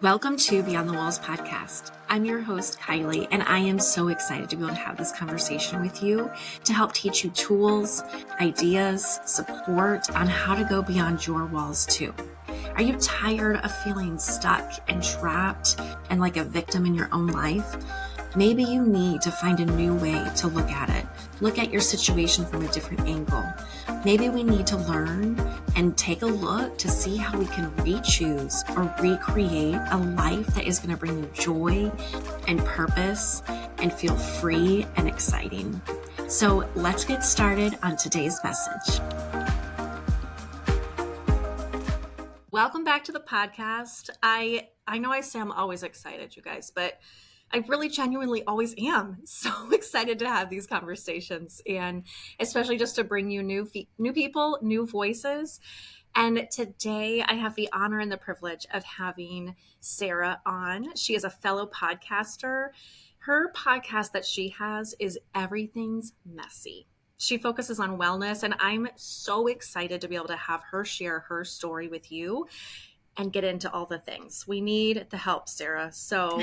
Welcome to Beyond the Walls podcast. I'm your host, Kylie, and I am so excited to be able to have this conversation with you to help teach you tools, ideas, support on how to go beyond your walls too. Are you tired of feeling stuck and trapped and like a victim in your own life? Maybe you need to find a new way to look at it. Look at your situation from a different angle. Maybe we need to learn and take a look to see how we can re-choose or recreate a life that is going to bring you joy and purpose and feel free and exciting. So let's get started on today's message. Welcome back to the podcast. I know I say I'm always excited, you guys, but I really genuinely always am so excited to have these conversations, and especially just to bring you new people, new voices. And today I have the honor and the privilege of having Sarah on. She is a fellow podcaster. Her podcast that she has is Everything's Messy. She focuses on wellness, and I'm so excited to be able to have her share her story with you and get into all the things. We need the help, Sarah. So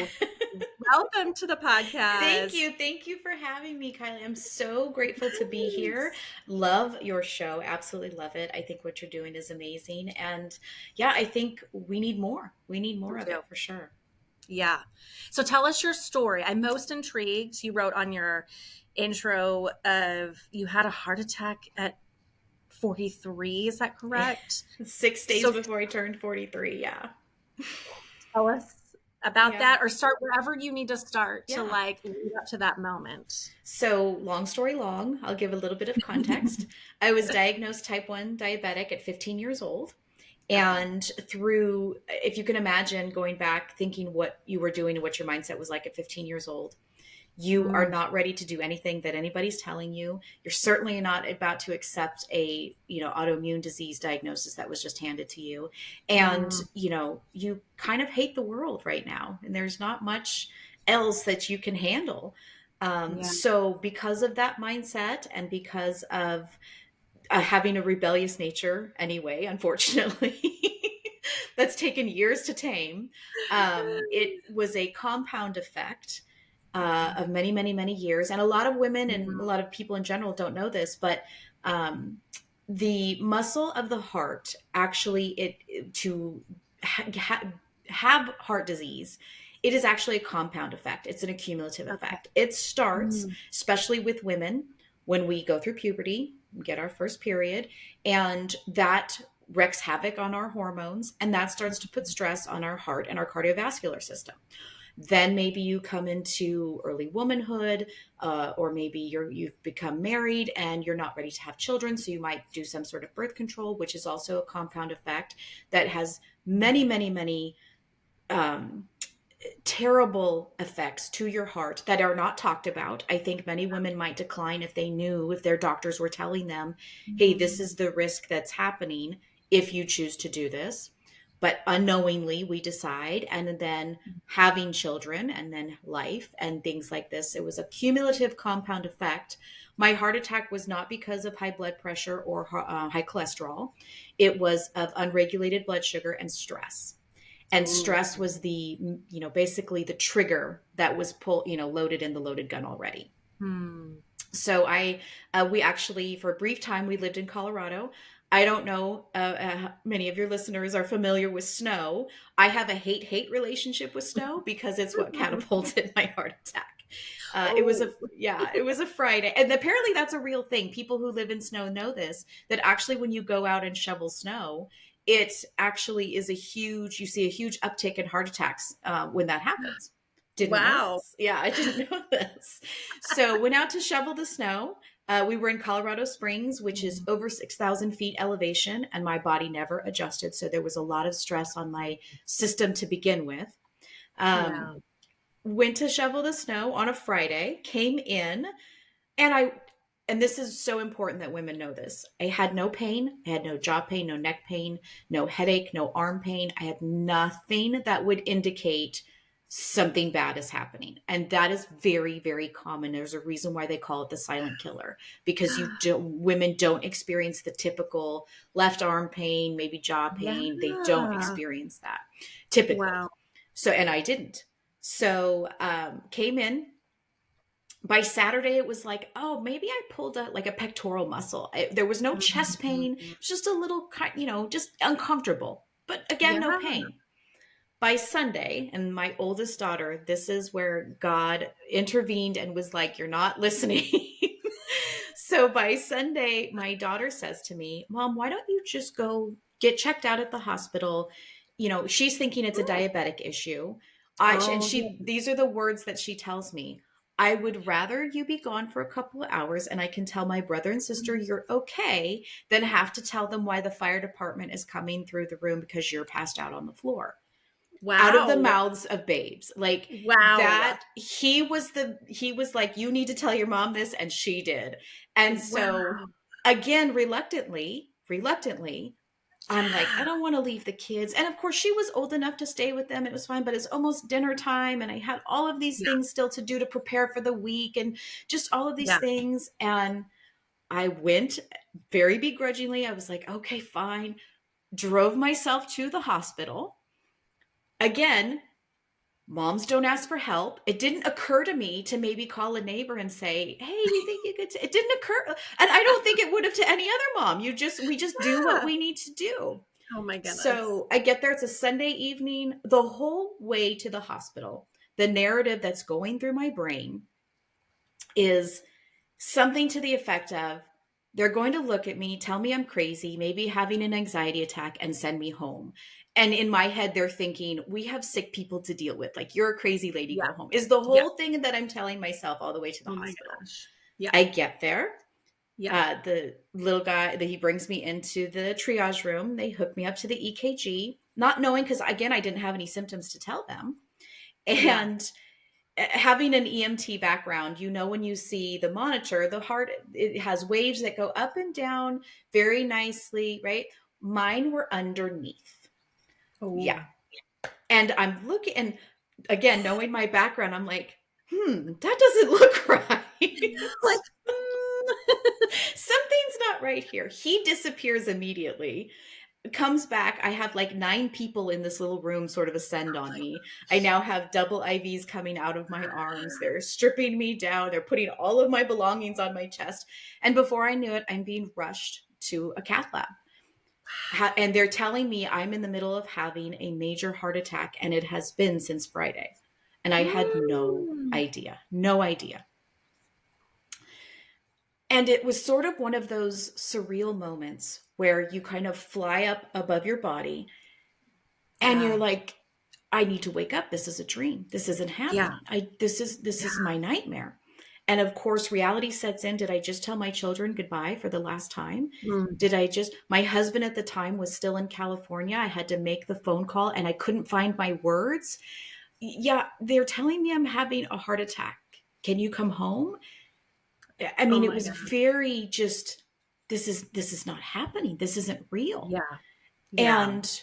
welcome to the podcast. Thank you for having me, Kylie. I'm so grateful to be here. Love your show. Absolutely love it. I think what you're doing is amazing. And yeah, I think we need more. We need more of it for sure. Yeah. So tell us your story. I'm most intrigued. You wrote on your intro of you had a heart attack at 43. Is that correct? 6 days before I turned 43. Yeah. Tell us about that, or start wherever you need to start to like lead up to that moment. So long story long, I'll give a little bit of context. I was diagnosed type 1 diabetic at 15 years old. And through, if you can imagine going back, thinking what you were doing and what your mindset was like at 15 years old, you are not ready to do anything that anybody's telling you. You're certainly not about to accept a, autoimmune disease diagnosis that was just handed to you. And, you kind of hate the world right now. And there's not much else that you can handle. So because of that mindset and because of having a rebellious nature anyway, unfortunately, that's taken years to tame, it was a compound effect of many, many, many years. And a lot of women and a lot of people in general don't know this, but the muscle of the heart actually, have heart disease, it is actually a compound effect. It's an accumulative effect. It starts, especially with women, when we go through puberty, we get our first period, and that wreaks havoc on our hormones, and that starts to put stress on our heart and our cardiovascular system. Then maybe you come into early womanhood, or maybe you've become married and you're not ready to have children. So you might do some sort of birth control, which is also a compound effect that has many, many, many terrible effects to your heart that are not talked about. I think many women might decline if they knew, if their doctors were telling them, hey, this is the risk that's happening if you choose to do this. But unknowingly, we decide, and then having children and then life and things like this. It was a cumulative compound effect. My heart attack was not because of high blood pressure or high cholesterol. It was of unregulated blood sugar and stress. And stress was the, basically the trigger that was loaded in the loaded gun already. So we actually, for a brief time, we lived in Colorado. I don't know, many of your listeners are familiar with snow. I have a hate-hate relationship with snow because it's what catapulted my heart attack. It was a Friday. And apparently that's a real thing. People who live in snow know this, that actually when you go out and shovel snow, it actually is you see a huge uptick in heart attacks when that happens. Wow. Yeah, I didn't know this. So went out to shovel the snow. We were in Colorado Springs, which is over 6,000 feet elevation, and my body never adjusted. So there was a lot of stress on my system to begin with. Went to shovel the snow on a Friday, came in, and this is so important that women know this. I had no pain. I had no jaw pain, no neck pain, no headache, no arm pain. I had nothing that would indicate something bad is happening. And that is very, very common. There's a reason why they call it the silent killer, because women don't experience the typical left arm pain, maybe jaw pain. They don't experience that typically. Wow. So, and I didn't. So, came in. By Saturday, it was like, oh, maybe I pulled like a pectoral muscle. There was no chest pain. It Mhm. was just a little, just uncomfortable. But again, no Yeah. pain. By Sunday, and my oldest daughter, this is where God intervened and was like, you're not listening. So by Sunday, my daughter says to me, Mom, why don't you just go get checked out at the hospital? She's thinking it's a Mm. diabetic issue. Oh, yeah. These are the words that she tells me. I would rather you be gone for a couple of hours and I can tell my brother and sister you're okay than have to tell them why the fire department is coming through the room because you're passed out on the floor. Out of the Wow. mouths of babes, like Wow. that. He was like, you need to tell your mom this, and she did. And so Wow. again, reluctantly, I'm like, I Yeah. don't want to leave the kids. And of course she was old enough to stay with them, it was fine, but it's almost dinner time and I had all of these Yeah. things still to do to prepare for the week and just all of these Yeah. things. And I went very begrudgingly. I was like, okay, fine. Drove myself to the hospital. Again, moms don't ask for help. It didn't occur to me to maybe call a neighbor and say, hey, you think you could it didn't occur, and I don't think it would have to any other mom. We just do what Yeah. we need to do. Oh my goodness. So I get there, it's a Sunday evening. The whole way to the hospital, the narrative that's going through my brain is something to the effect of, they're going to look at me, tell me I'm crazy, maybe having an anxiety attack, and send me home. And in my head, they're thinking, we have sick people to deal with. Like, you're a crazy lady, Yeah. go home, is the Yeah. whole thing that I'm telling myself all the way to the Oh my hospital. gosh. Yeah. I get there. Yeah. The little guy that he brings me into the triage room, they hook me up to the EKG, not knowing, because again, I didn't have any symptoms to tell them. Yeah. And having an EMT background, when you see the monitor, the heart, it has waves that go up and down very nicely, right? Mine were underneath. Yeah. Oh. And I'm looking, and again, knowing my background, I'm like, that doesn't look right. Like, mm. Something's not right here. He disappears immediately, comes back. I have like 9 people in this little room sort of ascend on me. I now have double IVs coming out of my arms. They're stripping me down. They're putting all of my belongings on my chest. And before I knew it, I'm being rushed to a cath lab. And they're telling me I'm in the middle of having a major heart attack, and it has been since Friday. And I had no Mm. idea. No idea. And it was sort of one of those surreal moments where you kind of fly up above your body and you're Yeah. like, I need to wake up. This is a dream. This isn't Yeah. happening. This is Yeah. my nightmare. And of course, reality sets in. Did I just tell my children goodbye for the last time? Mm. My husband at the time was still in California. I had to make the phone call and I couldn't find my words. Yeah, they're telling me I'm having a heart attack. Can you come home? I Oh mean, it my was gosh. very just, this is not happening. This isn't real. Yeah. Yeah. And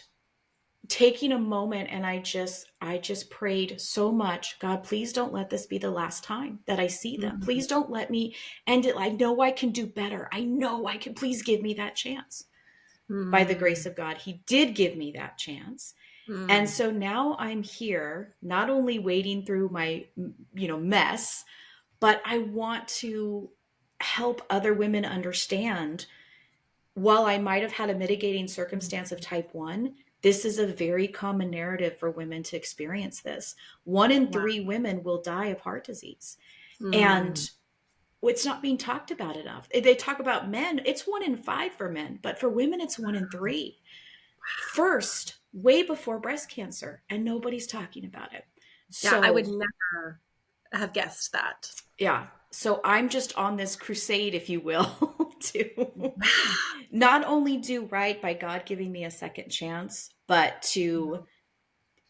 taking a moment, and I just prayed so much, God, please don't let this be the last time that I see them. Mm. Please don't let me end it. I know I can do better. I know I can. Please give me that chance. By the grace Mm. of God, he did give me that chance. And Mm. so now I'm here, not only wading through my mess, but I want to help other women understand, while I might have had a mitigating circumstance of type 1, this is a very common narrative for women to experience this. 1 in Wow. 3 women will die of heart disease. Mm. And it's not being talked about enough. They talk about men, it's 1 in 5 for men, but for women, it's 1 in 3. First, way before breast cancer, and nobody's talking about it. Yeah. I would So, never have guessed that. yeah. So I'm just on this crusade, if you will, to not only do right by God giving me a second chance, but to,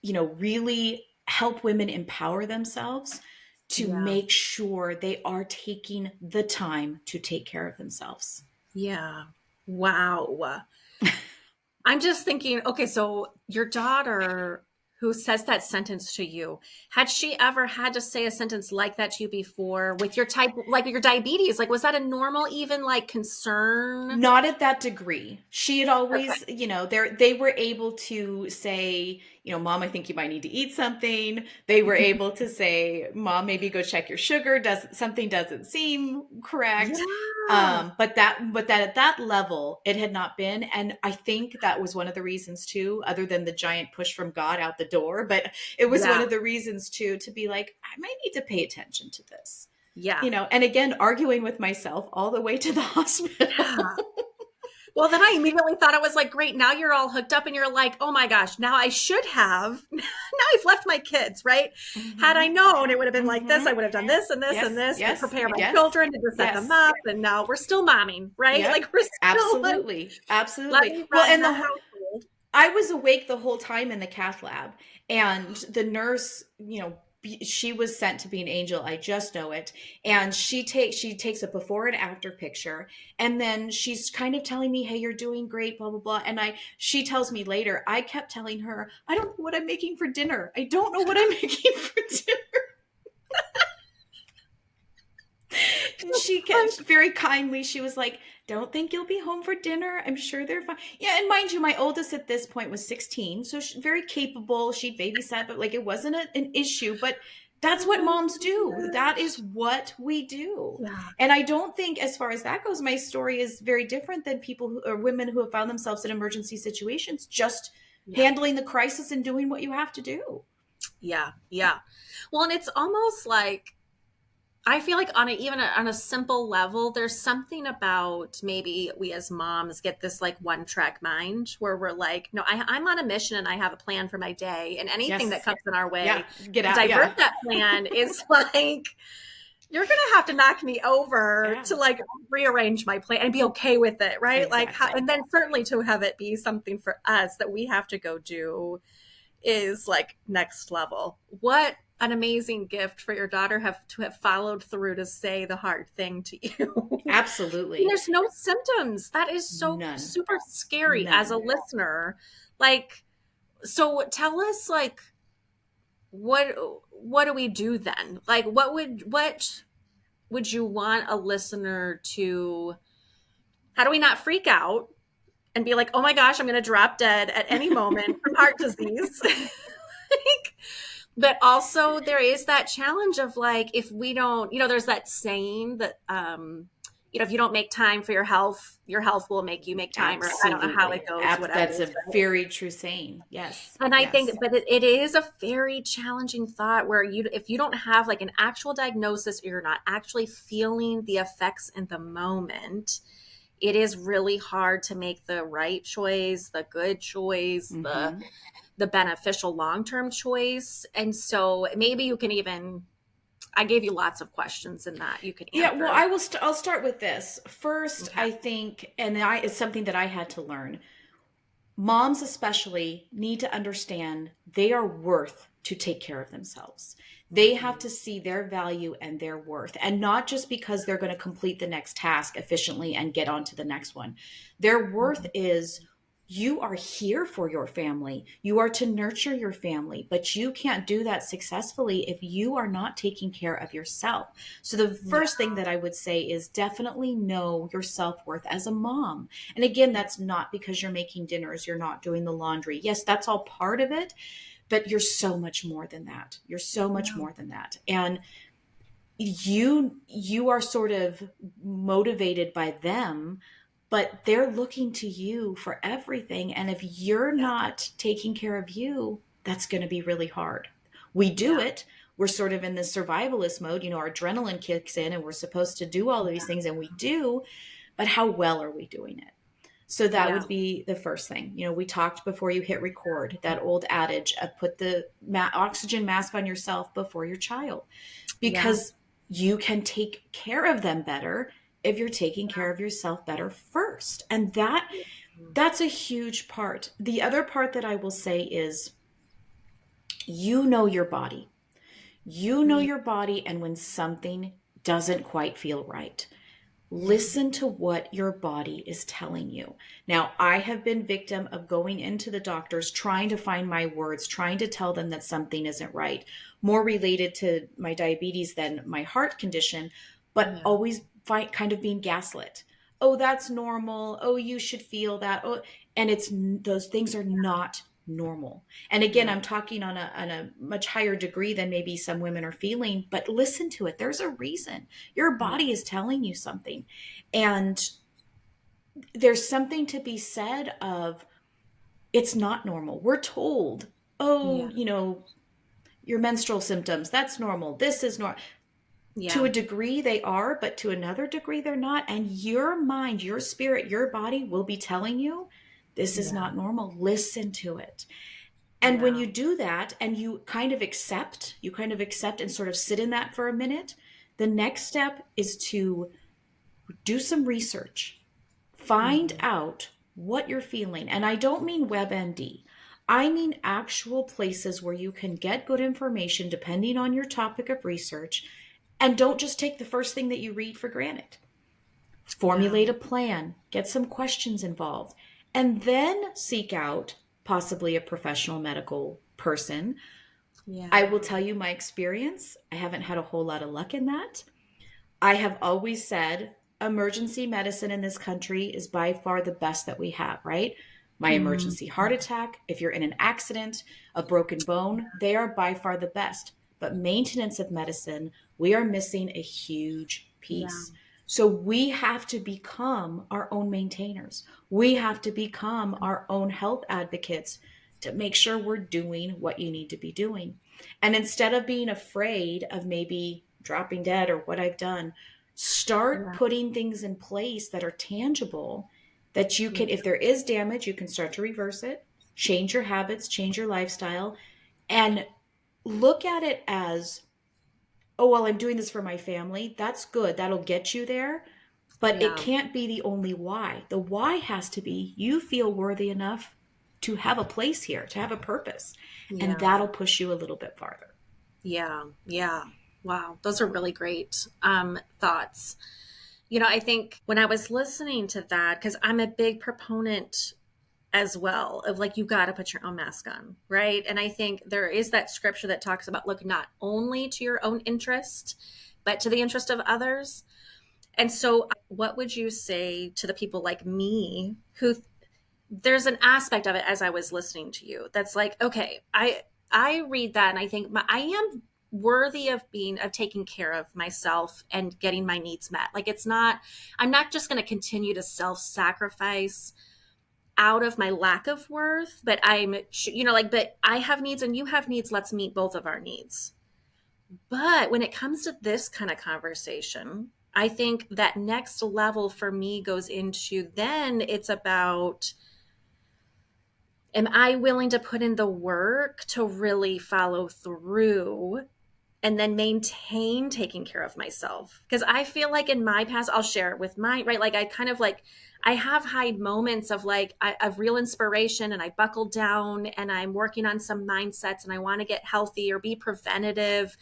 really help women empower themselves, to Yeah. make sure they are taking the time to take care of themselves. Yeah. Wow. I'm just thinking, okay, so your daughter, who says that sentence to you, had she ever had to say a sentence like that to you before with your type, like your diabetes? Like, was that a normal, even like concern? Not at that degree. She had Okay. always, they were able to say, Mom, I think you might need to eat something. They were able to say, Mom, maybe go check your sugar. Something doesn't seem correct. Yeah. But that at that level, it had not been. And I think that was one of the reasons too, other than the giant push from God out the door, but it was one Yeah. of the reasons too, to be like, I might need to pay attention to this. Yeah. And again, arguing with myself all the way to the hospital. Yeah. Well, then I immediately thought it was like, great. Now you're all hooked up and you're like, oh my gosh, now I should have, now I've left my kids, right? Had I Mm-hmm. known it would have been like this, Mm-hmm. I would have done this and this and Yes, this to yes, prepare my yes, children to set them yes. up. And now we're still momming, right? Yep. Like we're still like, Absolutely. let Absolutely. me Well, run and the household. I was awake the whole time in the cath lab, and the nurse, she was sent to be an angel. I just know it. And she takes a before and after picture, and then she's kind of telling me, "Hey, you're doing great, blah blah blah." And she tells me later, I kept telling her, "I don't know what I'm making for dinner. I don't know what I'm making for dinner." And she kept very kindly, she was like, "Don't think you'll be home for dinner. I'm sure they're fine." Yeah, and mind you, my oldest at this point was 16, so she's very capable. She babysat, but like it wasn't an issue. But that's what moms do. That is what we do. Yeah. And I don't think, as far as that goes, my story is very different than people or women who have found themselves in emergency situations, just Yeah. handling the crisis and doing what you have to do. Yeah. Yeah. Well, and it's almost like, I feel like even on a simple level, there's something about maybe we as moms get this like one track mind where we're like, no, I'm on a mission and I have a plan for my day, and anything that Yes. comes in our Yeah. way Get to out. divert Yeah. that plan is like, you're going to have to knock me over Yeah. to like rearrange my plan and be okay with it. Right. Like, Exactly. and then certainly to have it be something for us that we have to go do is like next level. What an amazing gift for your daughter to have followed through to say the hard thing to you. And Absolutely. there's no symptoms. That is so None. super scary as a None. listener. Like, so tell us like what do we do then? Like what would you want a listener to, how do we not freak out and be like, oh my gosh, I'm going to drop dead at any moment from heart disease? Like, but also there is that challenge of like, if we don't, there's that saying that, if you don't make time for your health will make you make time, or I don't know how it Absolutely. goes, whatever. That's a very true saying. Yes. And I think, Yes. but it is a very challenging thought where if you don't have like an actual diagnosis or you're not actually feeling the effects in the moment, it is really hard to make the right choice, the good choice, Mm-hmm. the beneficial long-term choice. And so maybe you can even, I gave you lots of questions in that you can Yeah, answer. well, I'll start with this. First, Okay. I think, and it's something that I had to learn. Moms especially need to understand they are worth to take care of themselves. They have to see their value and their worth, and not just because they're going to complete the next task efficiently and get on to the next one. Their worth is, you are here for your family. You are to nurture your family, but you can't do that successfully if you are not taking care of yourself. So the first thing that I would say is definitely know your self-worth as a mom. And again, that's not because you're making dinners, you're not doing the laundry. Yes, that's all part of it, but you're so much more than that. You're so much more than that. And you are sort of motivated by them, but they're looking to you for everything. And if you're not taking care of you, that's going to be really hard. We do it. We're sort of in this survivalist mode. Our adrenaline kicks in and we're supposed to do all of these things, and we do, but how well are we doing it? So that would be the first thing. We talked before you hit record, that old adage of put the oxygen mask on yourself before your child, because you can take care of them better if you're taking care of yourself better first. And that's a huge part. The other part that I will say is, you know your body. You know your body, and when something doesn't quite feel right, Yeah. Listen to what your body is telling you. Now, I have been victim of going into the doctors, trying to find my words, trying to tell them that something isn't right, more related to my diabetes than my heart condition, but Yeah. always kind of being gaslit. Oh, that's normal. Oh, you should feel that. Oh, and those things are not normal. And again, Yeah. I'm talking on a much higher degree than maybe some women are feeling, but listen to it. There's a reason. Your Yeah. body is telling you something. And there's something to be said of it's not normal. We're told, Yeah. oh, your menstrual symptoms, that's normal. This is normal. To Yeah. a degree, they are, but to another degree, they're not. And your mind, your spirit, your body will be telling you this is Yeah. not normal. Listen to it. And when Yeah. you do that and you kind of accept and sort of sit in that for a minute, the next step is to do some research. Find Mhm. out what you're feeling. And I don't mean WebMD. I mean actual places where you can get good information depending on your topic of research. And don't just take the first thing that you read for granted. Yeah. Formulate a plan, get some questions involved, and then seek out possibly a professional medical person. I Yeah. will tell you my experience. I haven't had a whole lot of luck in that. I have always said emergency medicine in this country is by far the best that we have, right? My Mhm. emergency heart attack, if you're in an accident, a broken bone, they are by far the best. But maintenance of medicine, we are missing a huge Yeah. piece. So we have to become our own maintainers. We have to become our own health advocates to make sure we're doing what you need to be doing. And instead of being afraid of maybe dropping dead or what I've done, start Yeah. putting things in place that are tangible that you Yeah. can, if there is damage, you can start to reverse it, change your habits, change your lifestyle, and look at it as, oh, well, I'm doing this for my family. That's good. That'll get you there. But it Yeah. can't be the only why. The why has to be you feel worthy enough to have a place here, to have a purpose. And Yeah. that'll push you a little bit farther. Yeah. Yeah. Wow. Those are really great thoughts. I think when I was listening to that, because I'm a big proponent as well of like, you got to put your own mask on, right? And I think there is that scripture that talks about look not only to your own interest, but to the interest of others. And so, what would you say to the people like me who there's an aspect of it as I was listening to you that's like, okay, I read that and I think I am worthy of taking care of myself and getting my needs met. Like I'm not just going to continue to self-sacrifice out of my lack of worth, but but I have needs and you have needs. Let's meet both of our needs. But when it comes to this kind of conversation, I think that next level for me goes into then it's about, am I willing to put in the work to really follow through and then maintain taking care of myself? Because I feel like in my past, I'll share it with my, right? Like I kind of like, I have had moments of of real inspiration and I buckled down and I'm working on some mindsets and I want to get healthy or be preventative.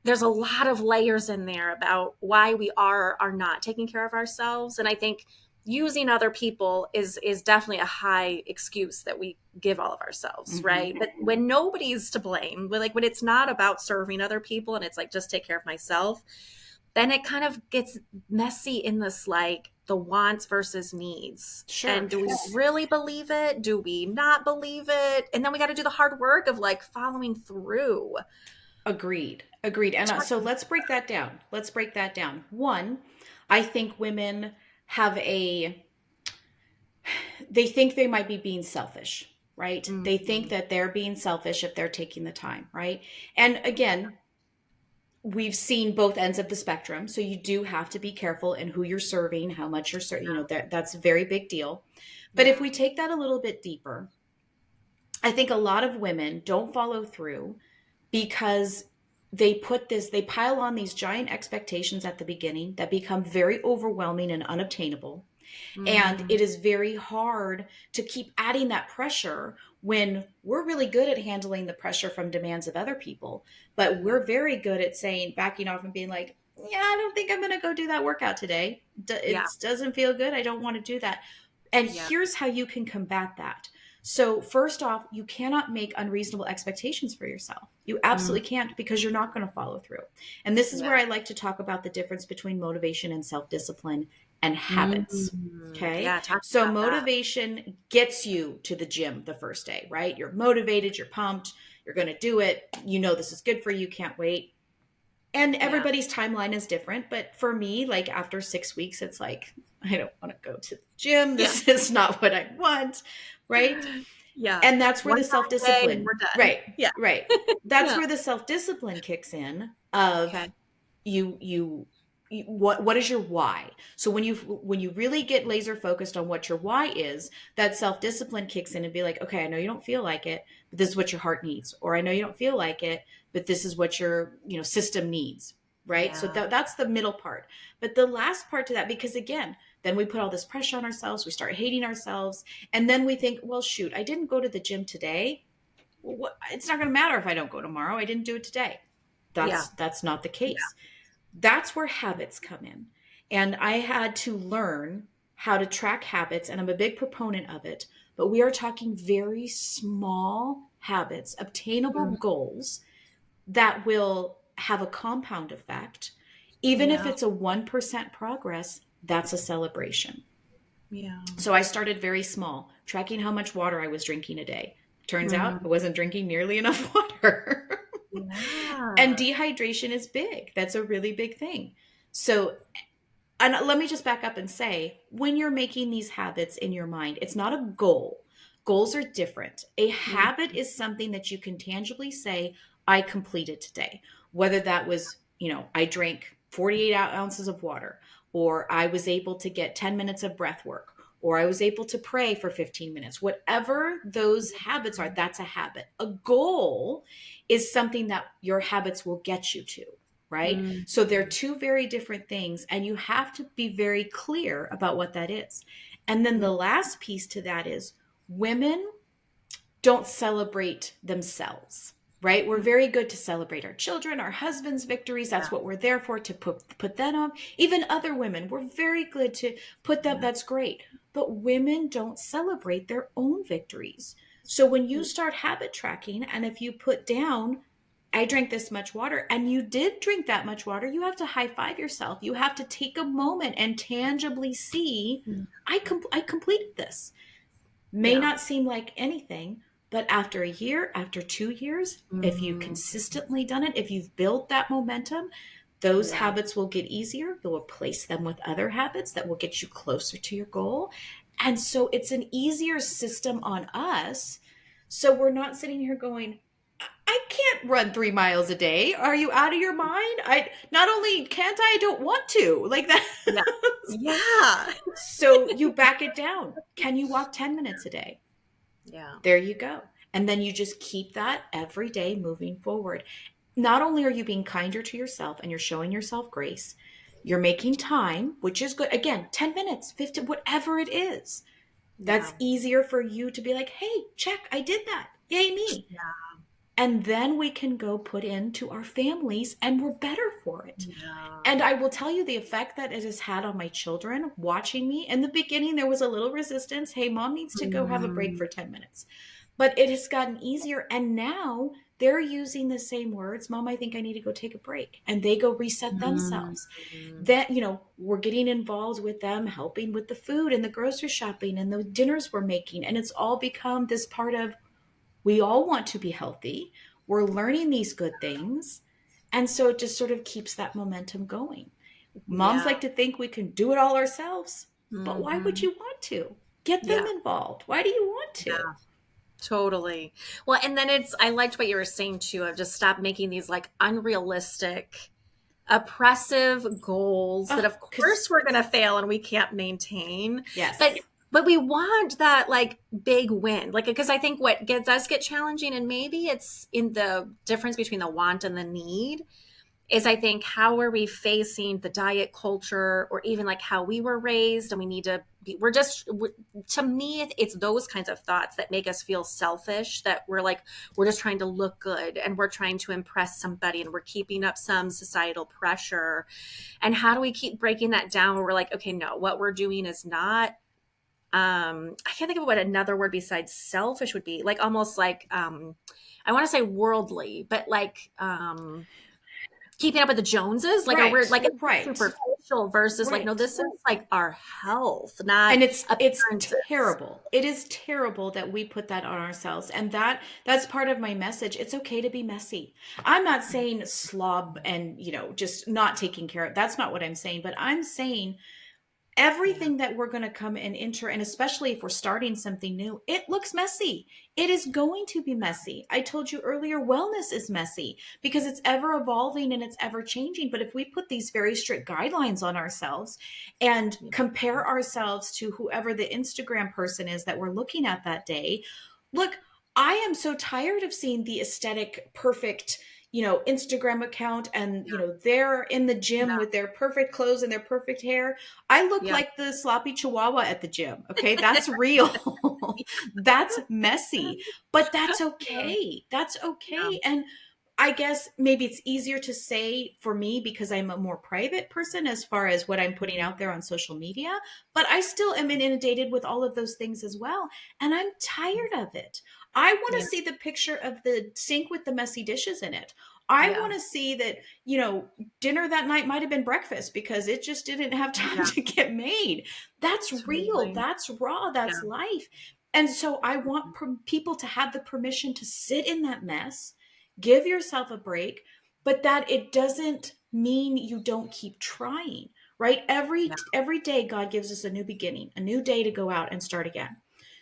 There's a lot of layers in there about why we are not taking care of ourselves. And I think using other people is definitely a high excuse that we give all of ourselves, Mm-hmm. right? But when nobody's to blame, when it's not about serving other people and it's like just take care of myself, then it kind of gets messy in this like the wants versus needs. And Sure. do we really believe it? Do we not believe it? And then we got to do the hard work of like following through. Agreed. Agreed. And so let's break that down. Let's break that down. One, I think women have they think they might be being selfish, right? They think Mhm. that they're being selfish if they're taking the time, right? And again, we've seen both ends of the spectrum. So you do have to be careful in who you're serving, how much you're serving, that's a very big deal. But if Yeah. we take that a little bit deeper, I think a lot of women don't follow through because they pile on these giant expectations at the beginning that become very overwhelming and unobtainable. And Mhm. it is very hard to keep adding that pressure when we're really good at handling the pressure from demands of other people. But Yeah. we're very good at saying, backing off and being like, yeah, I don't think I'm going to go do that workout today. Yeah. It doesn't feel good. I don't want to do that. And Yeah. here's how you can combat that. So, first off, you cannot make unreasonable expectations for yourself. You Mm, absolutely can't, because you're not going to follow through. And this is yeah. where I like to talk about the difference between motivation and self discipline and habits. Okay. Yeah. Talk So, about that. motivation gets you to the gym the first day, right? You're motivated, you're pumped, you're going to do it. You know, this is good for you, can't wait. And Yeah. everybody's timeline is different. But for me, like after 6 weeks, it's like, I don't want to go to the gym. Yeah. This is not what I want. Right. Yeah. And that's where One the self bad day and discipline, we're done. right, Yeah. right. That's Yeah. where the self discipline kicks in of Okay. what is your why. So when you really get laser focused on what your why is, that self discipline kicks in and be like, okay, I know you don't feel like it, but this is what your heart needs. Or I know you don't feel like it, but this is what your system needs. Right. So Yeah. that's the middle part. But the last part to that, because again, then we put all this pressure on ourselves, we start hating ourselves, and then we think, well, shoot, I didn't go to the gym today. Well, it's not going to matter if I don't go tomorrow. I didn't do it today. Yeah. That's not the Yeah. case. That's where habits come in. And I had to learn how to track habits, and I'm a big proponent of it. But we are talking very small habits, obtainable Mm, goals that will have a compound effect. Even if yeah. it's a 1% progress, that's a celebration. Yeah. So I started very small, tracking how much water I was drinking a day. Turns out Mhm. I wasn't drinking nearly enough water. And Yeah. dehydration is big. That's a really big thing. So, and let me just back up and say, when you're making these habits in your mind, it's not a goal. Goals are different. A Mm, habit is something that you can tangibly say, I completed today. Whether that was, I drank 48 ounces of water, or I was able to get 10 minutes of breath work, or I was able to pray for 15 minutes. Whatever those habits are, that's a habit. A goal is something that your habits will get you to, right? mm, So they're two very different things, and you have to be very clear about what that is. And then yeah. the last piece to that is, women don't celebrate themselves, right? We're Mm, very good to celebrate our children, our husbands' victories. yeah. That's what we're there for, to put them on. Even other women, we're very good to put them. Yeah. That's great. But women don't celebrate their own victories. So when you Mm, start habit tracking, and if you put down, I drank this much water, and you did drink that much water, you have to high five yourself. You have to take a moment and tangibly see, mm, I completed this. May yeah. not seem like anything, but after a year, after 2 years, if you've Mm, consistently done it, if you've built that momentum, those yeah. habits will get easier. You'll replace them with other habits that will get you closer to your goal. And so it's an easier system on us. So we're not sitting here going, I can't run 3 miles a day. Are you out of your mind? I not only can't I don't want to. Like that. Yeah. Yeah. So you back it down. Can you walk 10 minutes a day? Yeah. There you go. And then you just keep that every day moving forward. Not only are you being kinder to yourself and you're showing yourself grace, you're making time, which is good. Again, 10 minutes, 15, whatever it is. Yeah. That's easier for you to be like, hey, check, I did that. Yay, me. Yeah. And then we can go put into our families, and we're better for it. Yeah. And I will tell you the effect that it has had on my children watching me. In the beginning, there was a little resistance. Hey, mom needs to go have a break Mm, for 10 minutes. But it has gotten easier. And now they're using the same words. Mom, I think I need to go take a break. And they go reset mm, themselves. That, we're getting involved with them, helping with the food and the grocery shopping and the dinners we're making. And it's all become this part of, we all want to be healthy. We're learning these good things. And so it just sort of keeps that momentum going. Moms yeah. like to think we can do it all ourselves, but why would Hmm. you want to? Get them Yeah. involved. Why do you want to? Yeah. Totally. Well, and then I liked what you were saying too, of just stop making these like unrealistic, oppressive goals that Oh, of because course we're going to fail and we can't maintain. But yes. but we want that like big win. Like, because I think does get challenging, and maybe it's in the difference between the want and the need, is I think, how are we facing the diet culture, or even like how we were raised, and we need to be, to me, it's those kinds of thoughts that make us feel selfish, that we're like, we're just trying to look good and we're trying to impress somebody and we're keeping up some societal pressure. And how do we keep breaking that down where we're like, okay, no, what we're doing is not, I can't think of what another word besides selfish would be, like almost like, I want to say worldly, but like, keeping up with the Joneses, like, or we're Right, like, it's right, superficial versus like, no, right. this is like our health, not And it's appearances. terrible. It is terrible that we put that on ourselves. And that's part of my message. It's okay to be messy. I'm not saying slob and, just not taking care of. That's not what I'm saying, but I'm saying Yeah, everything that we're going to come and enter, and especially if we're starting something new, it looks messy. It is going to be messy. I told you earlier, wellness is messy because it's ever evolving and it's ever changing. But if we put these very strict guidelines on ourselves and yeah, compare ourselves to whoever the Instagram person is that we're looking at that day, look, I am so tired of seeing the aesthetic perfect Instagram account, and they're in the gym yeah, with their perfect clothes and their perfect hair. I look yeah, like the sloppy chihuahua at the gym. Okay. That's real. That's messy, but that's yeah, okay. That's yeah, okay. And I guess maybe it's easier to say for me because I'm a more private person as far as what I'm putting out there on social media, but I still am inundated with all of those things as well. And I'm tired of it. I want yeah, to see the picture of the sink with the messy dishes in it. I yeah, want to see that, dinner that night might have been breakfast because it just didn't have time yeah, to get made. That's real. totally. That's raw. Yeah, That's life. And so I want people to have the permission to sit in that mess, give yourself a break, but that it doesn't mean you don't keep trying, right? yeah, Every day God gives us a new beginning, a new day to go out and start again.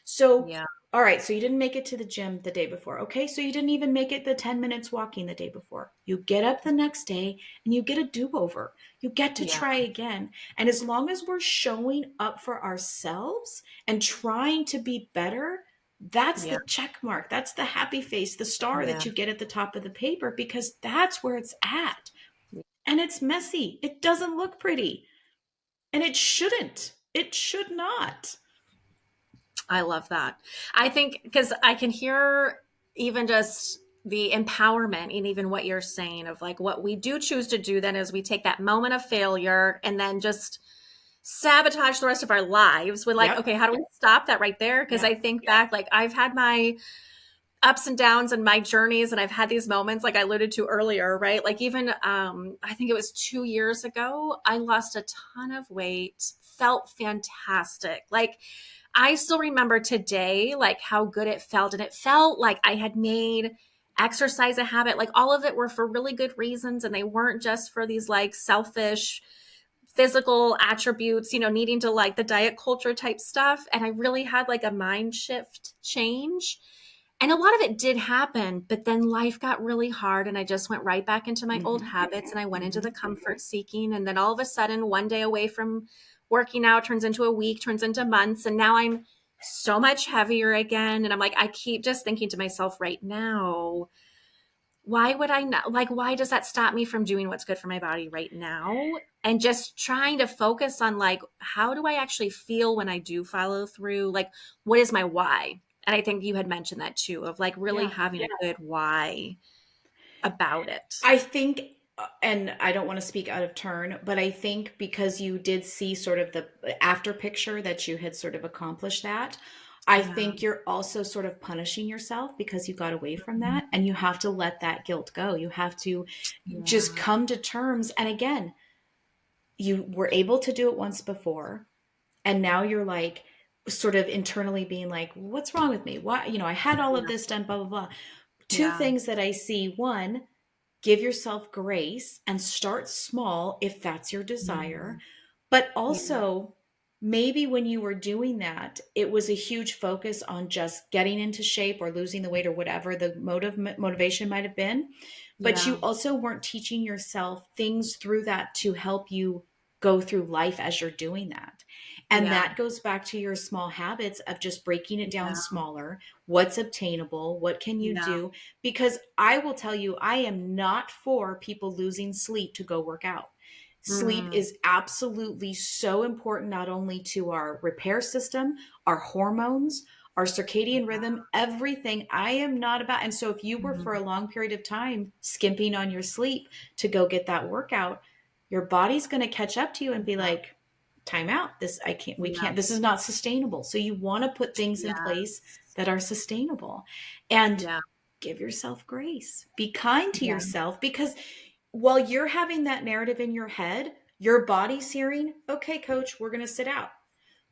So yeah, all right, so you didn't make it to the gym the day before. Okay, so you didn't even make it the 10 minutes walking the day before. You get up the next day and you get a do over. You get to yeah, try again. And as long as we're showing up for ourselves and trying to be better, that's yeah, the check mark. That's the happy face, the star that yeah, you get at the top of the paper, because that's where it's at. And it's messy. It doesn't look pretty. And it shouldn't. It should not. I love that. I think because I can hear even just the empowerment in even what you're saying of like what we do choose to do then is we take that moment of failure and then just sabotage the rest of our lives with like, Yep. okay, how do we stop that right there? Because I Yep. think back, like I've had my ups and downs and my journeys, and I've had these moments like I alluded to earlier, right? Like even I think it was 2 years ago, I lost a ton of weight, felt fantastic. Like I still remember today, like how good it felt. And it felt like I had made exercise a habit. Like all of it were for really good reasons. And they weren't just for these like selfish physical attributes, needing to like the diet culture type stuff. And I really had like a mind shift change. And a lot of it did happen, but then life got really hard and I just went right back into my old Mm-hmm. habits and I went into Mm-hmm. the comfort seeking. And then all of a sudden, one day away from working out turns into a week, turns into months. And now I'm so much heavier again. And I'm like, I keep just thinking to myself right now, why would I not, like, why does that stop me from doing what's good for my body right now? And just trying to focus on like, how do I actually feel when I do follow through? Like, what is my why? And I think you had mentioned that too, of like really Yeah. having a good why about it. I think, and I don't want to speak out of turn, but I think because you did see sort of the after picture that you had sort of accomplished that, I Yeah. think you're also sort of punishing yourself because you got away from that, and you have to let that guilt go. You have to just Yeah. come to terms. And again, you were able to do it once before, and now you're like sort of internally being like, what's wrong with me? Why, I had all of Yeah. this done, blah, blah, blah. Two Yeah. things that I see. One, give yourself grace and start small if that's your desire. Mm. But Yeah. also, maybe when you were doing that, it was a huge focus on just getting into shape or losing the weight or whatever the motivation might have been. But you Yeah. also weren't teaching yourself things through that to help you go through life as you're doing that. And Yeah. that goes back to your small habits of just breaking it down Yeah. smaller. What's obtainable? What can you Yeah. do? Because I will tell you, I am not for people losing sleep to go work out. Sleep Mm. is absolutely so important, not only to our repair system, our hormones, our circadian rhythm, everything. I am not about, and so if you were for Mhm. a long period of time skimping on your sleep to go get that workout, your body's going to catch up to you and be like, time out, this I can't, we Yeah. can't, this is not sustainable. So you want to put things in place Yes. that are sustainable, and Yeah. give yourself grace, be kind to Yeah. yourself, because while you're having that narrative in your head, your body's hearing, okay, coach, we're going to sit out.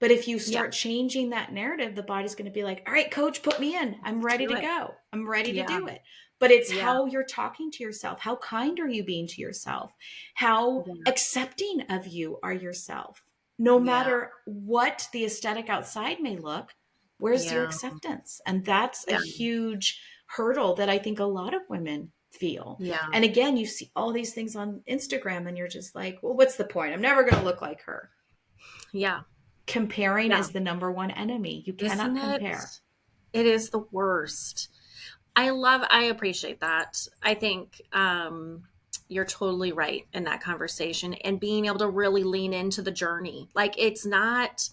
But if you Yeah. start changing that narrative, the body's going to be like, all right, coach, put me in. I'm ready Do to it. go. I'm ready to Yeah. do it. But it's Yeah. how you're talking to yourself. How kind are you being to yourself? How Yeah. accepting of you are yourself? No Yeah. matter what the aesthetic outside may look, where's your Yeah. acceptance? And that's a Yeah. huge hurdle that I think a lot of women feel. Yeah. And again, you see all these things on Instagram and you're just like, well, what's the point? I'm never going to look like her. Yeah. Comparing Yeah. is the number one enemy. You Isn't cannot it? compare. It is the worst. I appreciate that. I think you're totally right in that conversation and being able to really lean into the journey. Like it's not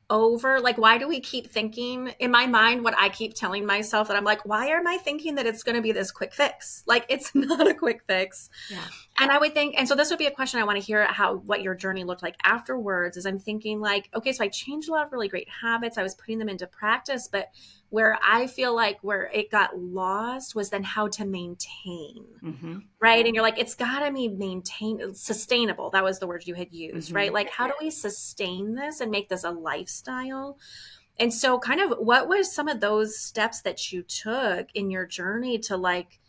over. Like, why do we keep thinking in my mind what I keep telling myself that I'm like, why am I thinking that it's going to be this quick fix? Like, it's not a quick fix. Yeah. And I would think, and so this would be a question I want to hear how what your journey looked like afterwards. Is I'm thinking like, okay, so I changed a lot of really great habits. I was putting them into practice, but where I feel like where it got lost was then how to maintain, Mm-hmm. right? And you're like, it's got to be maintained, sustainable. That was the word you had used, Mm-hmm. right? Like, how do we sustain this and make this a lifestyle? And so, kind of, what was some of those steps that you took in your journey to like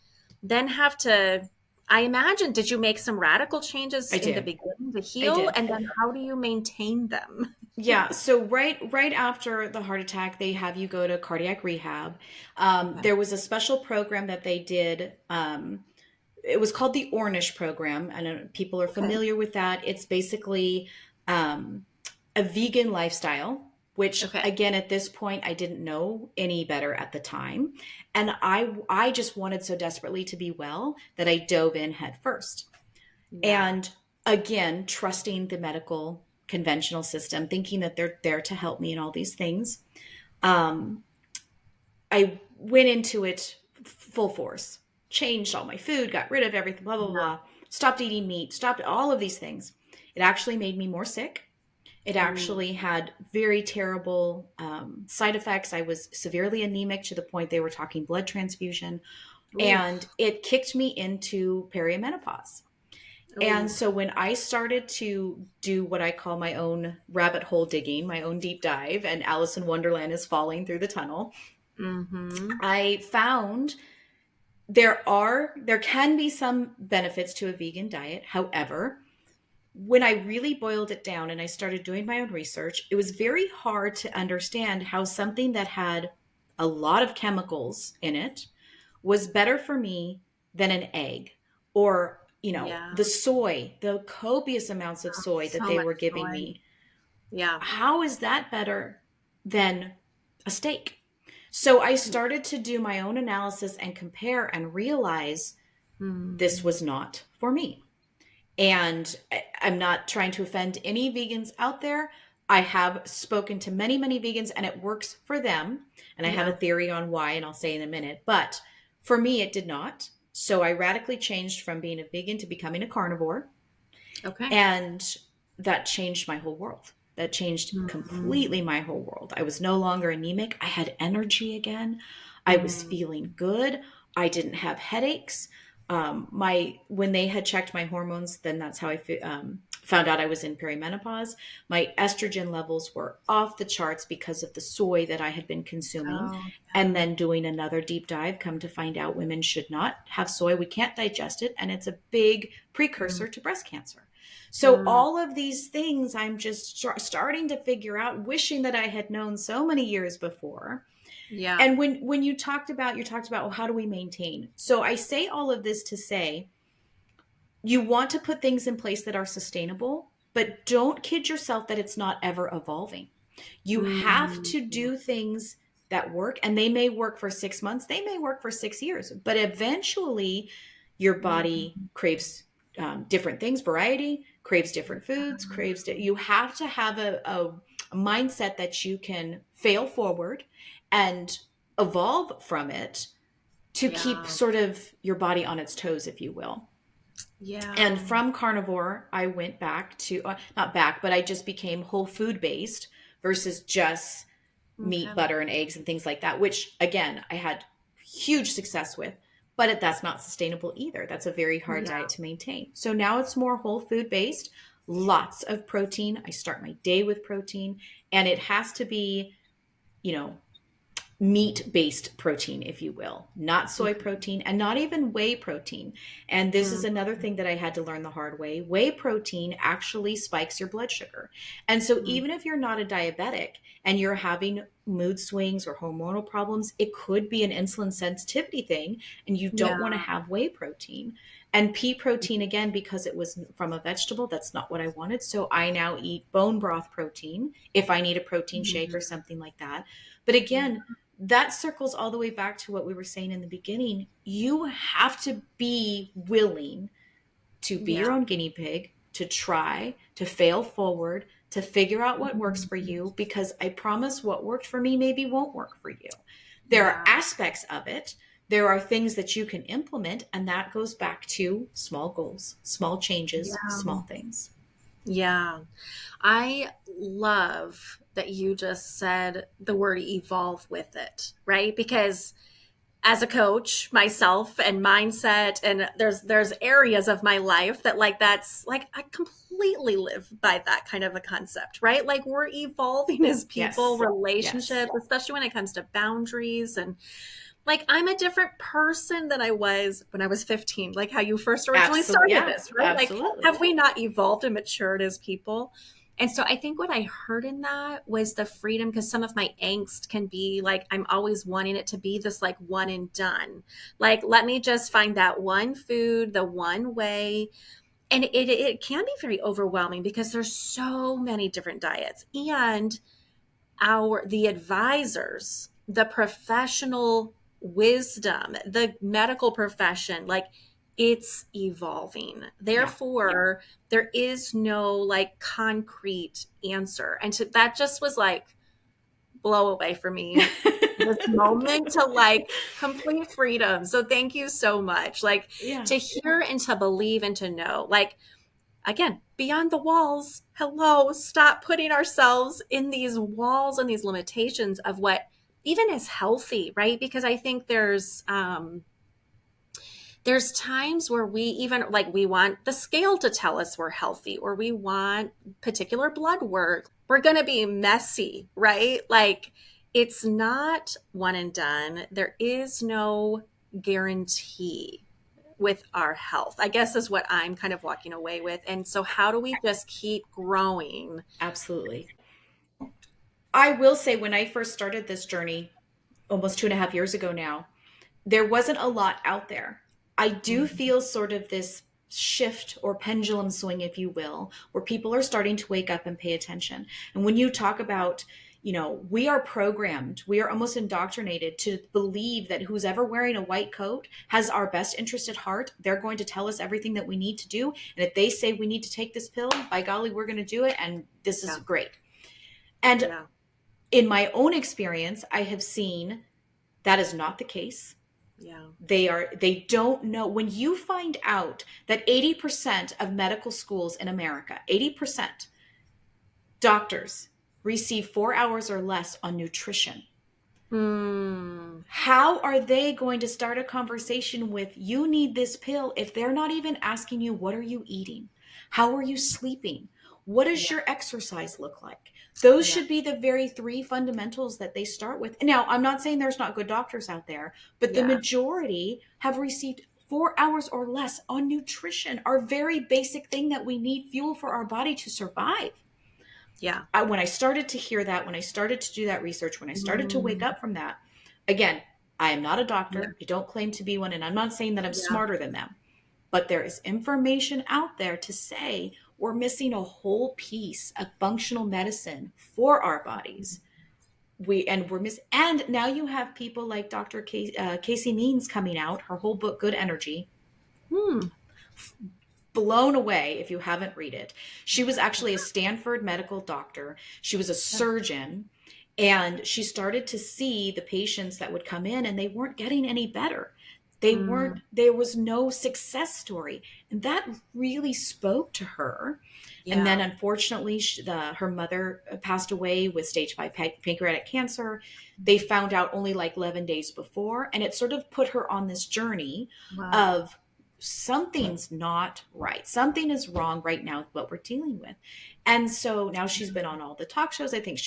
then have to? I imagine, did you make some radical changes I in the did. beginning to I heal? did. And then how do you maintain them? Yeah. So right after the heart attack, they have you go to cardiac rehab. Okay. There was a special program that they did. It was called the Ornish program, and people are Okay. familiar with that. It's basically um, a vegan lifestyle, which Okay. again at this point I didn't know any better at the time, and I just wanted so desperately to be well that I dove in head first. Yeah. And again, trusting the medical conventional system, thinking that they're there to help me in all these things. Um, I went into it full force, changed all my food, got rid of everything, blah, blah, Yeah. blah, stopped eating meat, stopped all of these things. It actually made me more sick. It Ooh. actually had very terrible side effects. I was severely anemic to the point they were talking blood transfusion, Ooh. and it kicked me into perimenopause. And Ooh. so when I started to do what I call my own rabbit hole digging, my own deep dive, and Alice in Wonderland is falling through the tunnel, Mm-hmm. I found there can be some benefits to a vegan diet. However, when I really boiled it down and I started doing my own research, it was very hard to understand how something that had a lot of chemicals in it was better for me than an egg, or Yeah. the soy, the copious amounts of soy that So they much were giving joy. me. Yeah. How is that better than a steak? So I started to do my own analysis and compare and realize this Mm. was not for me. And I'm not trying to offend any vegans out there. I have spoken to many, many vegans and it works for them. And I have a Yeah. theory on why, and I'll say in a minute. But for me, it did not. So I radically changed from being a vegan to becoming a carnivore. Okay. And that changed my whole world. That changed Mm. completely my whole world. I was no longer anemic. I had energy again. I was Mm. feeling good. I didn't have headaches. My when they had checked my hormones, then that's how I found out I was in perimenopause. My estrogen levels were off the charts because of the soy that I had been consuming. Oh, And yeah. then doing another deep dive, come to find out women should not have soy. We can't digest it, and it's a big Mm. precursor to breast cancer. So Mm. all of these things I'm just starting to figure out, wishing that I had known so many years before. Yeah. And when you talked about, well, how do we maintain? So I say all of this to say, you want to put things in place that are sustainable, But don't kid yourself that it's not ever evolving. You have Mm, to do things that work, and they may work for 6 months, they may work for 6 years, but eventually your body mm, craves different things, variety, craves different foods, you have to have a mindset that you can fail forward and evolve from it to keep yeah. sort of your body on its toes, if you will. And Yeah. from carnivore, I went back to, not back, but I just became whole food based versus just meat, Okay. butter, and eggs and things like that, which again, I had huge success with, but that's not sustainable either. That's a very hard Yeah. diet to maintain. So now it's more whole food based, lots of protein. I start my day with protein, and it has to be, you know, meat based protein, if you will, not soy Okay. protein and not even whey protein. And this is Mm, another thing that I had to learn the hard way. Whey protein actually spikes your blood sugar. And so mm, even if you're not a diabetic and you're having mood swings or hormonal problems, it could be an insulin sensitivity thing, and you don't want to yeah. have whey protein. And pea protein, again, because it was from a vegetable, that's not what I wanted. So I now eat bone broth protein if I need a protein shake or Mm, something like that. But yeah. again, that circles all the way back to what we were saying in the beginning. You have to be willing to be Yeah. your own guinea pig, to try, to fail forward, to figure out what works for Mhm. you, because I promise what worked for me maybe won't work for you. There are Yeah. aspects of it. There are things that you can implement, and that goes back to small goals, small changes, Yeah. small things. Yeah. I love that you just said the word evolve with it, right? Because as a coach myself and mindset, and there's areas of my life that like that's like I completely live by that kind of a concept, right? Like we're evolving as people, Yes. Yes. relationships, especially when it comes to boundaries. And like I'm a different person than I was when I was 15, like how you first originally Absolutely. started Yeah, this, right? Like absolutely. have we not evolved and matured as people? And so I think what I heard in that was the freedom, because some of my angst can be like I'm always wanting it to be this like one and done. Like let me just find that one food, the one way. And it can be very overwhelming because there's so many different diets. And the advisors, the professional wisdom, the medical profession, like it's evolving. Yeah. Therefore, there is no like concrete answer. And that just was like blow away for me this moment to like complete freedom. So thank you so much. Like Yeah. to hear and to believe and to know, like again, beyond the walls. Hello, stop putting ourselves in these walls and these limitations of what even is healthy, right? Because I think there's times where we even like we want the scale to tell us we're healthy or we want particular blood work. We're going to be messy, right? Like it's not one and done. There is no guarantee with our health, I guess is what I'm kind of walking away with. And so how do we just keep growing? Absolutely. I will say, when I first started this journey almost 2.5 years ago now, there wasn't a lot out there. I do Mhm. feel sort of this shift or pendulum swing, if you will, where people are starting to wake up and pay attention. And when you talk about, we are programmed, we are almost indoctrinated to believe that who's ever wearing a white coat has our best interest at heart. They're going to tell us everything that we need to do. And if they say we need to take this pill, by golly, we're going to do it. And this is Yeah. great. And Yeah. in my own experience, I have seen that is not the case. Yeah. They don't know. When you find out that 80% of medical schools in America, 80% doctors receive 4 hours or less on nutrition, Hmm. how are they going to start a conversation with you need this pill if they're not even asking you what are you eating? How are you sleeping? What does Yeah. your exercise look like? Those Yeah. should be the very three fundamentals that they start with. Now, I'm not saying there's not good doctors out there, but the Yeah. majority have received 4 hours or less on nutrition, our very basic thing that we need fuel for our body to survive. Yeah. When I started to hear that, when I started to do that research, when I started to wake Mm. up from that, again, I am not a Yeah. doctor. I don't claim to be one, and I'm not saying that I'm Yeah. smarter than them. But there is information out there to say we're missing a whole piece of functional medicine for our bodies. And now you have people like Casey Means coming out, her whole book, Good Energy. Hmm. Blown away if you haven't read it. She was actually a Stanford medical doctor. She was a surgeon, and she started to see the patients that would come in and they weren't getting any better. Mm. There was no success story. And that really spoke to her. And then Yeah. unfortunately, her mother passed away with stage 5 pancreatic cancer. They found out only like 11 days before. And it sort of put her on this journey Wow. of something's not right. Something is wrong right now with what we're dealing with. And so now she's been on all the talk shows. I think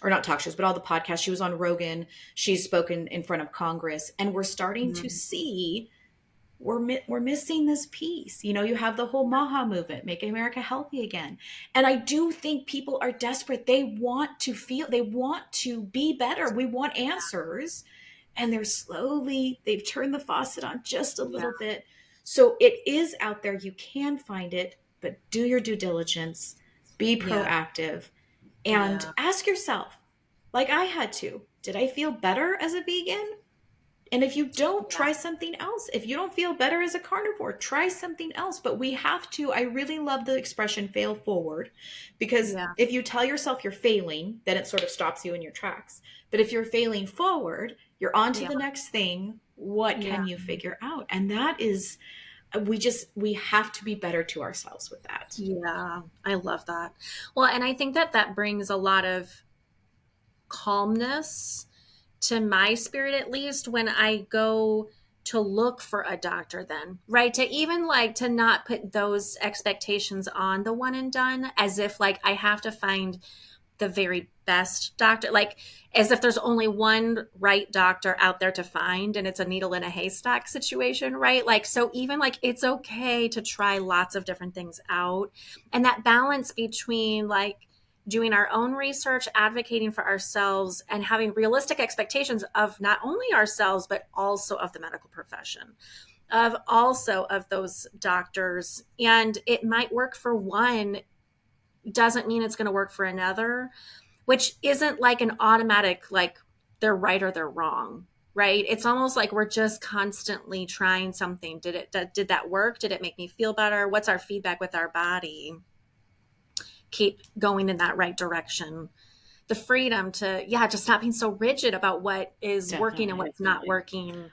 or not talk shows, but all the podcasts. She was on Rogan. She's spoken in front of Congress. And we're starting to Mm. see we're missing this piece. You have the whole Maha movement, Make America Healthy Again. And I do think people are desperate. They want to be better. We want answers. And they've turned the faucet on just a Yeah. little bit. So it is out there. You can find it, but do your due diligence, be Yeah. proactive, and Yeah. ask yourself, like I had to, did I feel better as a vegan? And if you don't, Yeah. try something else. If you don't feel better as a carnivore, try something else. But we have to, I really love the expression fail forward, because Yeah. if you tell yourself you're failing, then it sort of stops you in your tracks. But if you're failing forward, you're on to Yeah. the next thing. What Yeah. can you figure out? And that is, we have to be better to ourselves with that. Yeah. I love that. Well, and I think that that brings a lot of calmness to my spirit, at least when I go to look for a doctor, then, right? To even like to not put those expectations on the one and done, as if like I have to find the very best doctor, like as if there's only one right doctor out there to find and it's a needle in a haystack situation, right? Like, so even like it's okay to try lots of different things out. And that balance between like doing our own research, advocating for ourselves, and having realistic expectations of not only ourselves, but also of the medical profession, of also of those doctors. And it might work for one, doesn't mean it's going to work for another, which isn't like an automatic, like they're right or they're wrong, right? It's almost like we're just constantly trying something. Did that work? Did it make me feel better? What's our feedback with our body? Keep going in that right direction. The freedom to, yeah, just not being so rigid about what is working and Definitely. what's not working.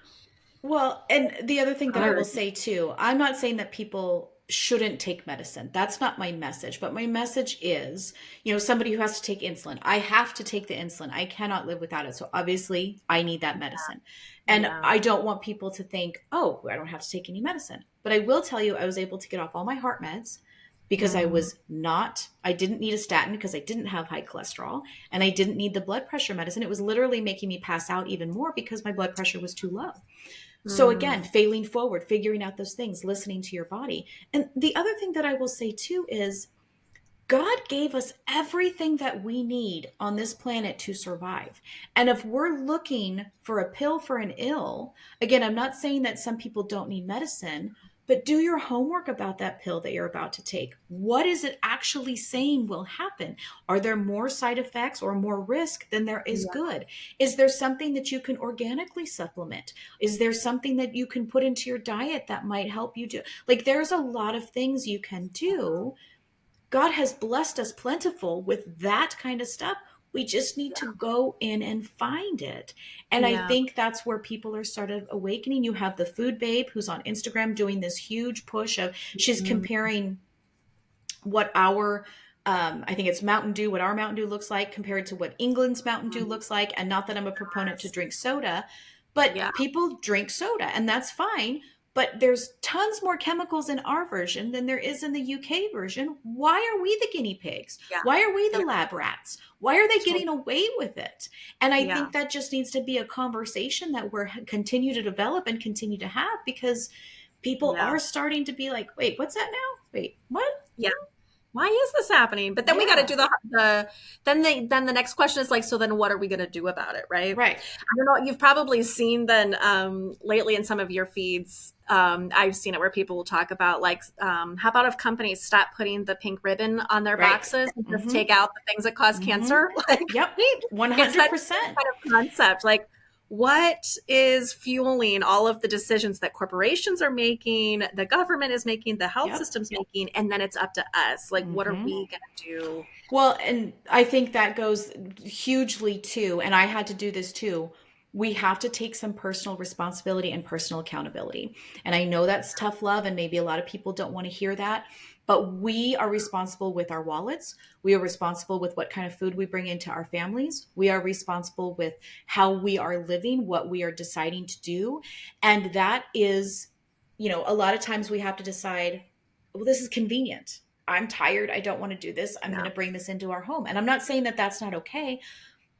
Well, and the other thing that I will Hard. say too, I'm not saying that people shouldn't take medicine. That's not my message. But my message is, somebody who has to take insulin, I have to take the insulin. I cannot live without it. So obviously, I need that medicine. And Yeah. I don't want people to think, oh, I don't have to take any medicine. But I will tell you, I was able to get off all my heart meds because Mm, I didn't need a statin because I didn't have high cholesterol, and I didn't need the blood pressure medicine. It was literally making me pass out even more because my blood pressure was too low. So mm, again, failing forward, figuring out those things, listening to your body. And the other thing that I will say too is God gave us everything that we need on this planet to survive. And if we're looking for a pill for an ill, again, I'm not saying that some people don't need medicine, but do your homework about that pill that you're about to take. What is it actually saying will happen? Are there more side effects or more risk than there is yeah. good? Is there something that you can organically supplement? Is there something that you can put into your diet that might help you do? Like, there's a lot of things you can do. God has blessed us plentiful with that kind of stuff. We just need to go in and find it. And I Yeah. think that's where people are sort of awakening. You have the food babe who's on Instagram doing this huge push of, she's Mm, comparing what I think it's Mountain Dew, what our Mountain Dew looks like compared to what England's Mountain Dew mm, looks like. And not that I'm a proponent to yes. drink soda, but Yeah. people drink soda and that's fine. But there's tons more chemicals in our version than there is in the UK version. Why are we the guinea pigs? Yeah. Why are we the Yeah. lab rats? Why are they So, getting away with it? And I yeah. think that just needs to be a conversation that we're continue to develop and continue to have, because people Yeah. are starting to be like, wait, what's that now? Wait, what? Yeah. why is this happening? But then we got to Yeah. do then the next question is like, so then what are we going to do about it? Right. Right. I don't know. You've probably seen then lately in some of your feeds. I've seen it where people will talk about like, how about if companies stop putting the pink ribbon on their Right. boxes and just Mm-hmm. take out the things that cause Mm-hmm. cancer? Like, Yep. it's that 100%. kind of concept. Like, what is fueling all of the decisions that corporations are making, the government is making, the health Yep. system's making, and then it's up to us. Like, what are Mm-hmm. we going to do? Well, and I think that goes hugely too, and I had to do this too. We have to take some personal responsibility and personal accountability. And I know that's tough love, and maybe a lot of people don't want to hear that, but we are responsible with our wallets. We are responsible with what kind of food we bring into our families. We are responsible with how we are living, what we are deciding to do. And that is, a lot of times we have to decide, well, this is convenient. I'm tired. I don't want to do this. I'm going Yeah. to bring this into our home. And I'm not saying that that's not okay,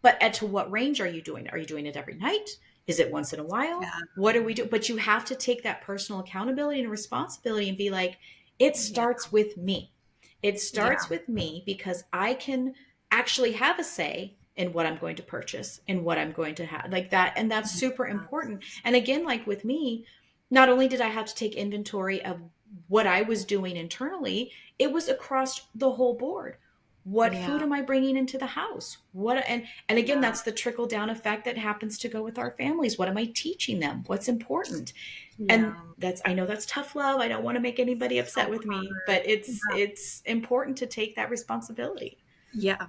but at to what range are you doing? Are you doing it every night? Is it once in a while? Yeah. What are we doing? But you have to take that personal accountability and responsibility and be like, it Yeah. starts with me. It Yeah. starts with me because I can actually have a say in what I'm going to purchase and what I'm going to have like that. And that's super important. And again, like with me, not only did I have to take inventory of what I was doing internally, it was across the whole board. What food Yeah. am I bringing into the house? What and again, Yeah. that's the trickle down effect that happens to go with our families. What am I teaching them? What's important? And Yeah. that's I know that's tough love. I don't want to make anybody So upset with me, hard. but it's Yeah. it's important to take that responsibility. Yeah.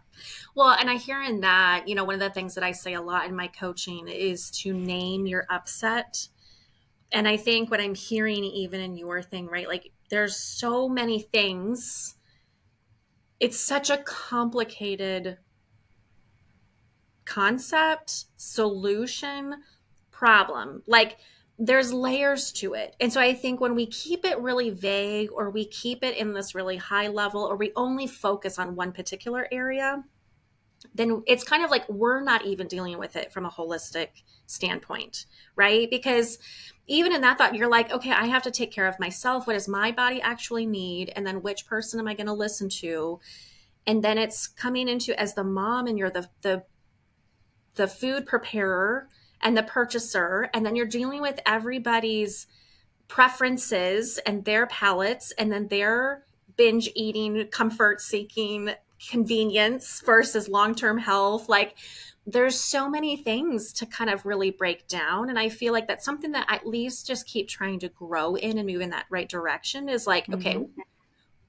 Well, and I hear in that, one of the things that I say a lot in my coaching is to name your upset. And I think what I'm hearing even in your thing, right? Like there's so many things. It's such a complicated concept, solution, problem. Like there's layers to it. And so I think when we keep it really vague or we keep it in this really high level or we only focus on one particular area, then it's kind of like we're not even dealing with it from a holistic standpoint, right? Because even in that thought, you're like, okay, I have to take care of myself. What does my body actually need? And then which person am I going to listen to? And then it's coming into as the mom and you're the food preparer and the purchaser, and then you're dealing with everybody's preferences and their palates and then their binge eating, comfort seeking, convenience versus long-term health. Like there's so many things to kind of really break down, and I feel like that's something that I at least just keep trying to grow in and move in that right direction is like, okay, Mm-hmm.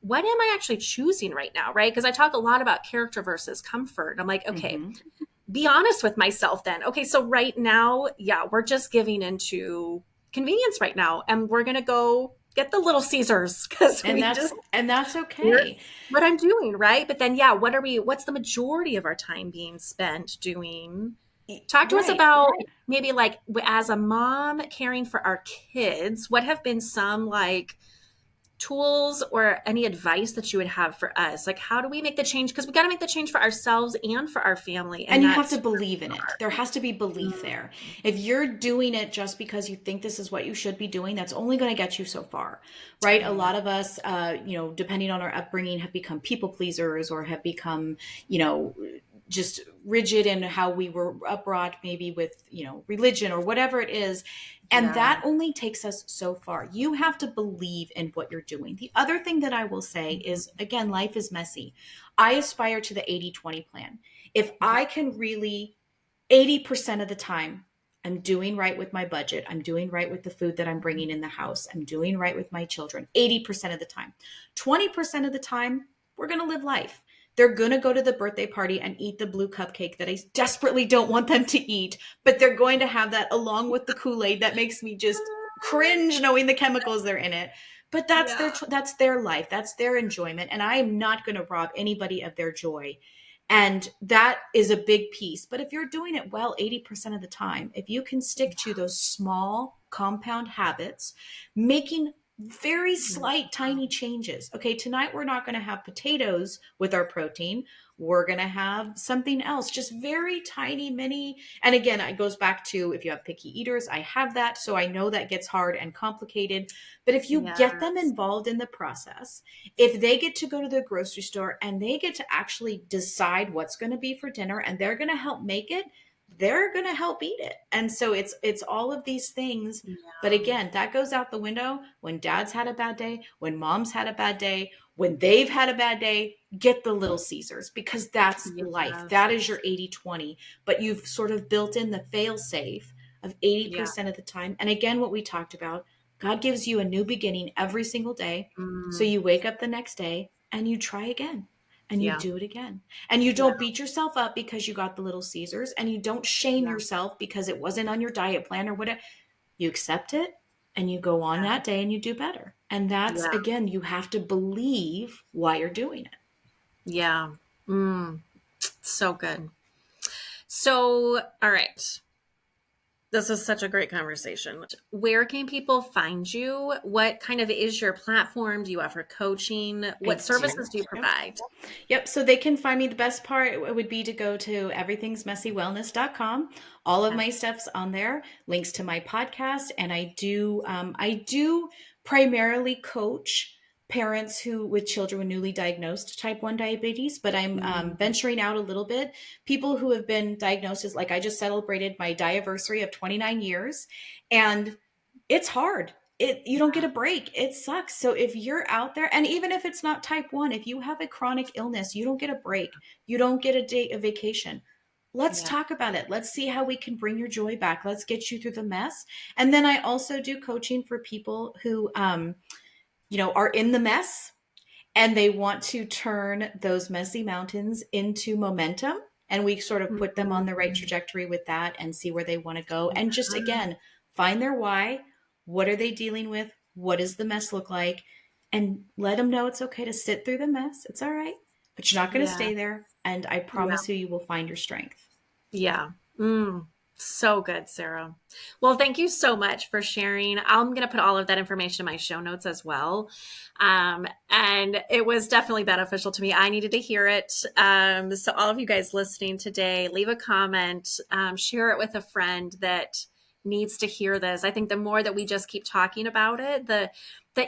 what am I actually choosing right now, right? Because I talk a lot about character versus comfort. I'm like, okay, Mm-hmm. be honest with myself then. Okay, so right now, yeah, we're just giving into convenience right now, and we're gonna go get the Little Caesars because And we that's just and that's here's okay. what I'm doing, right? But then, yeah, what's the majority of our time being spent doing? Talk to us Right. about maybe like as a mom caring for our kids, what have been some like tools or any advice that you would have for us? Like, how do we make the change? Because we got to make the change for ourselves and for our family. And And you have to that's believe in it. There has to be belief hard. there. If you're doing it just because you think this is what you should be doing, that's only going to get you so far, right? A Yeah. lot of us, depending on our upbringing, have become people pleasers or have become, you know, just rigid in how we were brought, maybe with, religion or whatever it is. And Yeah. that only takes us so far. You have to believe in what you're doing. The other thing that I will say is, again, life is messy. I aspire to the 80-20 plan. If Yeah. I can really 80% of the time, I'm doing right with my budget. I'm doing right with the food that I'm bringing in the house. I'm doing right with my children 80% of the time. 20% of the time, we're going to live life. They're going to go to the birthday party and eat the blue cupcake that I desperately don't want them to eat, but they're going to have that along with the Kool-Aid that makes me just cringe knowing the chemicals that are in it. But Yeah. that's their life. That's their enjoyment, and I am not going to rob anybody of their joy. And that is a big piece. But if you're doing it well 80% of the time, if you can stick to those small compound habits, making Very slight, tiny changes. Okay, tonight we're not going to have potatoes with our protein. We're going to have something else, just very tiny, mini. And again, it goes back to if you have picky eaters, I have that. So I know that gets hard and complicated. But if you get them Yes. involved in the process, if they get to go to the grocery store and they get to actually decide what's going to be for dinner and they're going to help make it, they're going to help eat it. And so it's all of these things. But Yeah. again, that goes out the window when dad's had a bad day, when mom's had a bad day, when they've had a bad day. Get the little Caesars, because that's life. Yes. That is your 80-20. But you've sort of built in the fail safe of Yeah. 80% of the time. And again, what we talked about, God gives you a new beginning every single day. So Mm. you wake up the next day and you try again and you Yeah. do it again. And you Yeah. don't beat yourself up because you got the little Caesars, and you don't shame Yeah. yourself because it wasn't on your diet plan or whatever. You accept it and you go on Yeah. that day and you do better. And that's, Yeah. again, you have to believe why you're doing it. Yeah. Mm. So good. So, all right. This is such a great conversation. Where can people find you? What kind of is your platform? Do you offer coaching? What services do you provide? Yep. So they can find me. The best part would be to go to everythingsmessywellness.com. All of Yeah. my stuff's on there. Links to my podcast, and I do primarily coach parents who with children with newly diagnosed type 1 diabetes, but I'm Mm. venturing out a little bit. People who have been diagnosed, as like I just celebrated my diaversary of 29 years, and it's hard. You don't get a break. It sucks. So if you're out there, and even if it's not type 1, if you have a chronic illness, you don't get a break. You don't get a day of vacation. Let's Yeah. talk about it. Let's see how we can bring your joy back. Let's get you through the mess. And then I also do coaching for people who are in the mess and they want to turn those messy mountains into momentum. And we sort of put them on the right Mm. trajectory with that and see where they want to go. And just Yeah. again, find their why. What are they dealing with? What does the mess look like? And let them know it's okay to sit through the mess. It's all right, but you're not going to Yeah. stay there. And I Yeah. promise you will find your strength. Yeah. Mm. So good, Sarah. Well, thank you so much for sharing. I'm going to put all of that information in my show notes as well. And it was definitely beneficial to me. I needed to hear it. So all of you guys listening today, leave a comment, share it with a friend that needs to hear this. I think the more that we just keep talking about it, the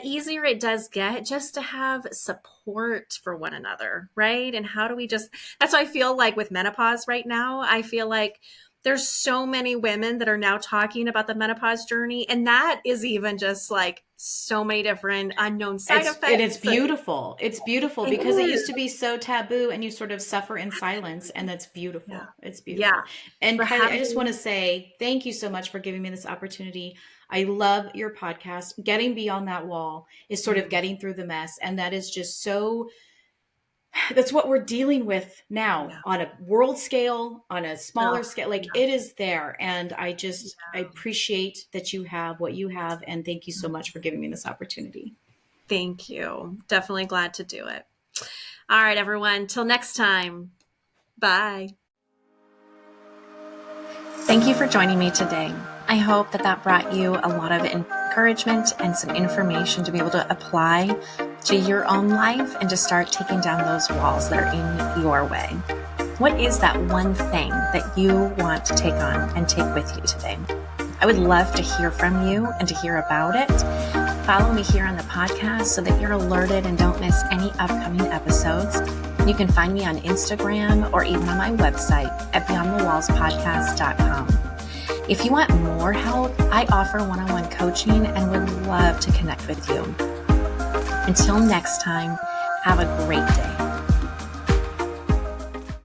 easier it does get just to have support for one another, right? And how do we that's what I feel like with menopause right now. I feel like there's so many women that are now talking about the menopause journey. And that is even just like so many different unknown side effects. It's beautiful. It's beautiful It because it used is. to be so taboo and you sort of suffer in silence. Absolutely. And that's Yeah. beautiful. It's Yeah. beautiful. And For Kylie, I just want to having, say thank you so much for giving me this opportunity. I love your podcast. Getting beyond that wall is sort of mm, getting through the mess. And that is just so, that's what we're dealing with now yeah. on a world scale, on a Oh, smaller scale. Like yeah. it is there. And I appreciate that you have what you have. And thank you so much for giving me this opportunity. Thank you. Definitely glad to do it. All right, everyone. Till next time. Bye. Thank you for joining me today. I hope that brought you a lot of encouragement and some information to be able to apply to your own life and to start taking down those walls that are in your way. What is that one thing that you want to take on and take with you today? I would love to hear from you and to hear about it. Follow me here on the podcast so that you're alerted and don't miss any upcoming episodes. You can find me on Instagram or even on my website at beyondthewallspodcast.com. If you want more help, I offer one-on-one coaching and would love to connect with you. Until next time, have a great day.